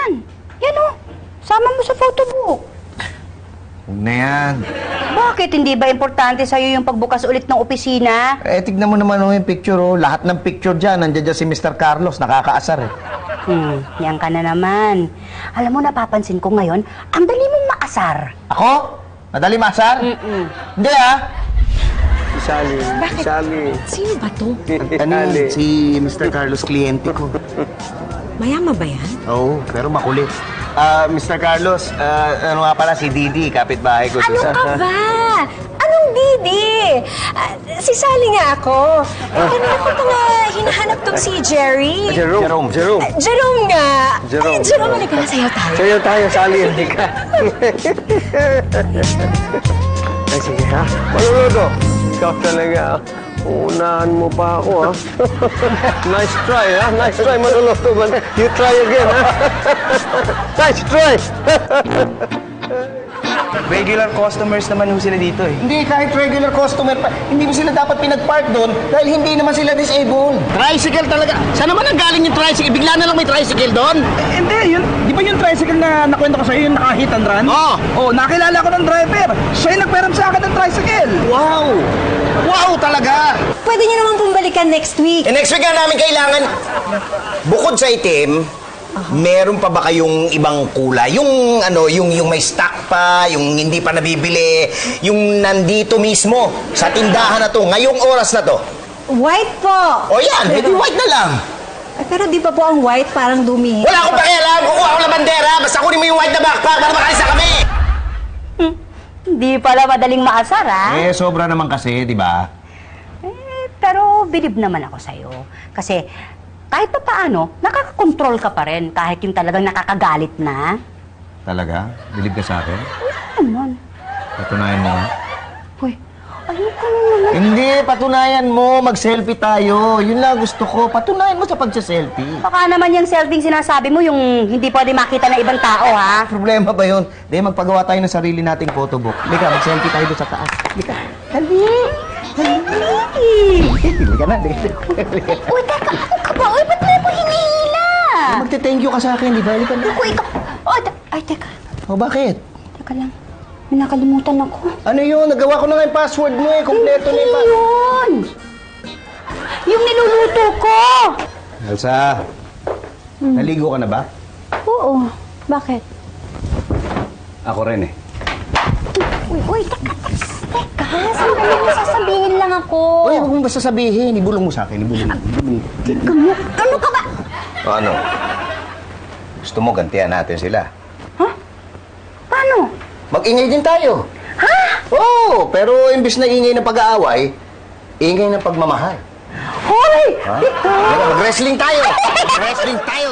yan. Yan o. Sama mo sa photo book. Huwag na yan. Bakit? Hindi ba importante sa'yo yung pagbukas ulit ng opisina? Tignan mo naman yung picture, oh. Lahat ng picture dyan, nandiyan dyan si Mr. Carlos, nakakaasar, eh. Yan ka na naman. Alam mo, napapansin ko ngayon, ang dali mong maasar. Ako? Madali maasar? Hindi, ah. Si Sally. Bakit? Si Sally. Sino ba to? Sally. Si Mr. Carlos, kliyente ko. Mayama ba yan? Oo, pero makulit. Mr. Carlos, ano nga pala, si Didi, kapitbahay ko. Ano ka ba? Anong Didi? Si Sally nga ako. Kanina ko pa nga hinahanap tong si Jerry. Jerome. Jerome nga. Jerome. Ay, Jerome, halika na sayo tayo. Sayo tayo, Sally, hindi ka. Ay, sige ha. Maluluto. Ikaw talaga. Uunahan mo pa ako, ha? Nice try, ha? Nice try, maluluto. You try again, ha? Nice try! Regular customers naman ho sila dito eh. Hindi, kahit regular customer pa, hindi mo sila dapat pinag-park doon dahil hindi naman sila disabled. Tricycle talaga. Saan naman ang galing yung tricycle? Bigla na lang may tricycle doon? Hindi, yun. Di ba yung tricycle na nakwento ko sa'yo, yung naka-hit and run? Oo. Oh, nakilala ko ng driver. Siya yung nagperam sa akin ng tricycle. Wow! Wow talaga! Pwede niyo naman bumalikan next week. Next week na namin kailangan, bukod sa itim, meron pa ba kayong ibang kulay? Yung ano, yung may stock pa, yung hindi pa nabibili, yung nandito mismo sa tindahan na to, ngayong oras na to. White po. O yan, hindi white na lang. Ay, pero di ba po ang white parang dumi? Wala akong pakialam, kukuha ko ng bandera, basta kunin mo yung white na backpack para makalis na kami. Hindi pala madaling maasar, ha? Sobra naman kasi, di ba? Pero bilib naman ako sa'yo. Kasi kahit pa paano, nakakakontrol ka pa rin kahit yung talagang nakakagalit na. Talaga? Bilib ka sa akin? Naman. Patunayan mo nga. Hoy, ayoko naman. Hindi, patunayan mo. Mag-selfie tayo. Yun lang gusto ko. Patunayan mo sa pagsa-selfie. Baka naman yung selfie sinasabi mo, yung hindi pwede makita ng ibang tao, ha? Problema ba yun? Di, magpagawa tayo ng sarili nating photobook. Halika, mag-selfie tayo doon sa taas. Halika. Dali! Hindi ka na. Uy, teka, ano ka ba? Uy, ba't mo po hinihila? Magte-thank you ka sa akin, di ba? Halika na. Ako, ikaw. Oh, ay, teka. O, bakit? Teka lang. May nakalimutan ako. Ano yun? Nagawa ko na nga yung password mo eh. Kompleto na Hindi yung yun! Yung niluluto ko! Elsa, naligo ka na ba? Oo. Bakit? Ako rin eh. Uy, teka. Sandali mo, sasabihin lang ako. Uy, huwag mong basta sabihin. Ibulong mo sa akin. Ibulong mo. Teka mo, ano ka ba? O ano? Gusto mo gantihan natin sila? Ha? Paano? Mag-ingay din tayo. Ha? Oo, pero imbis na ingay ng pag-aaway, ingay ng pagmamahal. Hoy! Ha? Ito! Mag-wrestling tayo! Mag-wrestling tayo!